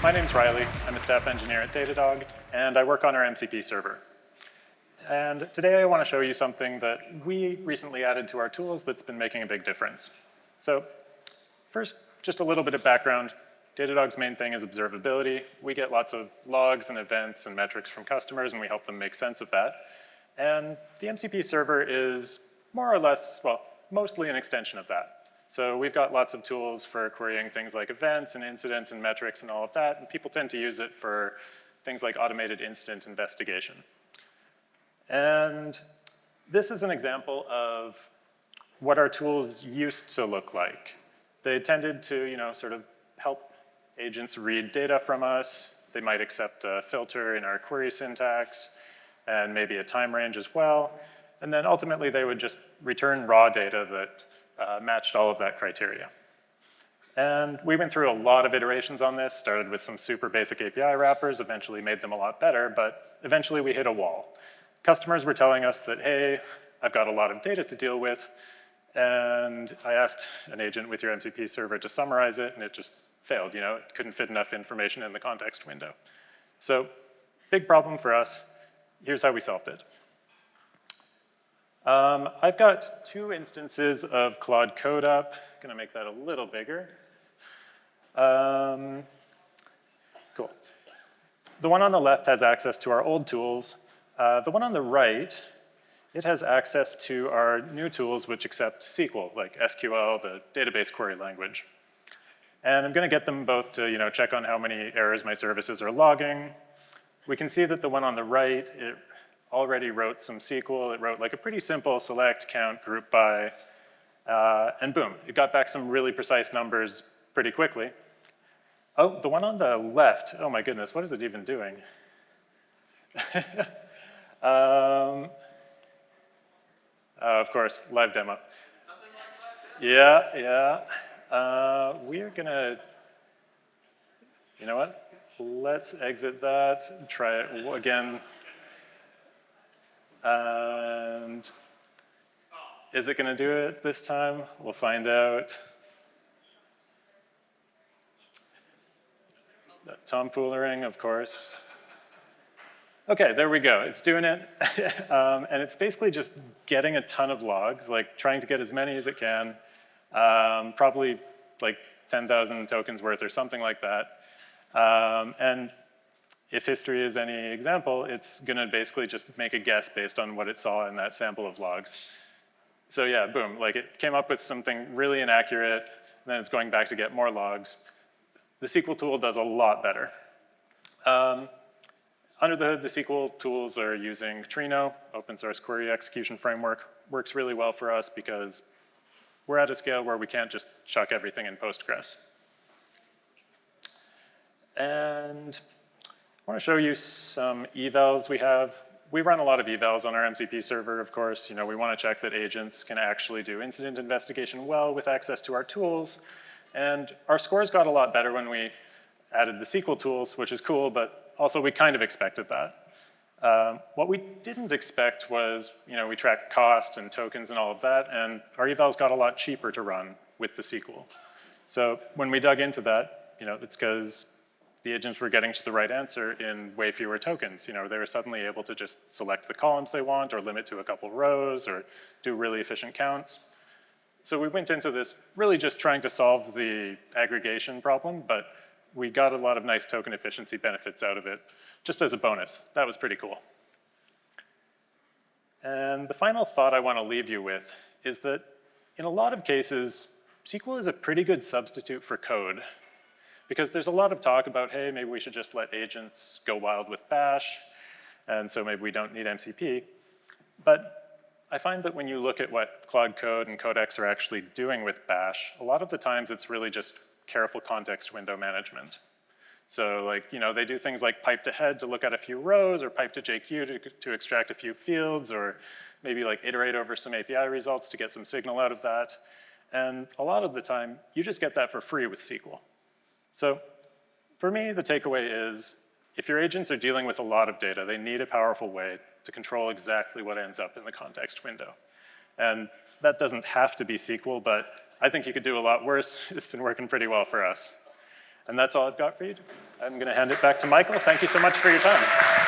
My name's Reilly. I'm a staff engineer at Datadog, and I work on our MCP server. And today I want to show you something that we recently added to our tools that's been making a big difference. So first, just a little bit of background. Datadog's main thing is observability. We get lots of logs and events and metrics from customers, and we help them make sense of that. And the MCP server is more or less, well, mostly an extension of that. So we've got lots of tools for querying things like events and incidents and metrics and all of that, and people tend to use it for things like automated incident investigation. And this is an example of what our tools used to look like. They tended to, sort of help agents read data from us. They might accept a filter in our query syntax and maybe a time range as well. And then ultimately they would just return raw data that matched all of that criteria. And we went through a lot of iterations on this, started with some super basic API wrappers, eventually made them a lot better, but eventually we hit a wall. Customers were telling us that, hey, I've got a lot of data to deal with, and I asked an agent with your MCP server to summarize it, and it just failed. It couldn't fit enough information in the context window. So, big problem for us. Here's how we solved it. I've got two instances of Claude Code up. I'm gonna make that a little bigger. Cool. The one on the left has access to our old tools. The one on the right, it has access to our new tools which accept SQL, like SQL, the database query language. And I'm gonna get them both to check on how many errors my services are logging. We can see that the one on the right, it already wrote some SQL. It wrote like a pretty simple select, count, group by, and boom, it got back some really precise numbers pretty quickly. Oh, the one on the left, oh my goodness, what is it even doing? Of course, live demo. Yeah. We're gonna, you know what? Let's exit that, try it again. And is it gonna do it this time? We'll find out. Tomfoolering, of course. Okay, there we go, it's doing it. And it's basically just getting a ton of logs, like trying to get as many as it can, probably like 10,000 tokens worth or something like that. And if history is any example, it's gonna basically just make a guess based on what it saw in that sample of logs. So yeah, boom, like it came up with something really inaccurate, and then it's going back to get more logs. The SQL tool does a lot better. Under the hood, the SQL tools are using Trino, open source query execution framework. Works really well for us because we're at a scale where we can't just chuck everything in Postgres. And I want to show you some evals we have. We run a lot of evals on our MCP server, of course. We want to check that agents can actually do incident investigation well with access to our tools. And our scores got a lot better when we added the SQL tools, which is cool, but also we kind of expected that. What we didn't expect was, we tracked cost and tokens and all of that, and our evals got a lot cheaper to run with the SQL. So when we dug into that, it's because the agents were getting to the right answer in way fewer tokens. They were suddenly able to just select the columns they want or limit to a couple rows or do really efficient counts. So we went into this really just trying to solve the aggregation problem, but we got a lot of nice token efficiency benefits out of it, just as a bonus. That was pretty cool. And the final thought I want to leave you with is that in a lot of cases, SQL is a pretty good substitute for code. Because there's a lot of talk about, hey, maybe we should just let agents go wild with bash, and so maybe we don't need MCP. But I find that when you look at what Claude Code and Codex are actually doing with bash, a lot of the times it's really just careful context window management. So they do things like pipe to head to look at a few rows, or pipe to JQ to extract a few fields, or maybe iterate over some API results to get some signal out of that. And a lot of the time, you just get that for free with SQL. So for me, the takeaway is, if your agents are dealing with a lot of data, they need a powerful way to control exactly what ends up in the context window. And that doesn't have to be SQL, but I think you could do a lot worse. It's been working pretty well for us. And that's all I've got for you. I'm going to hand it back to Michael. Thank you so much for your time.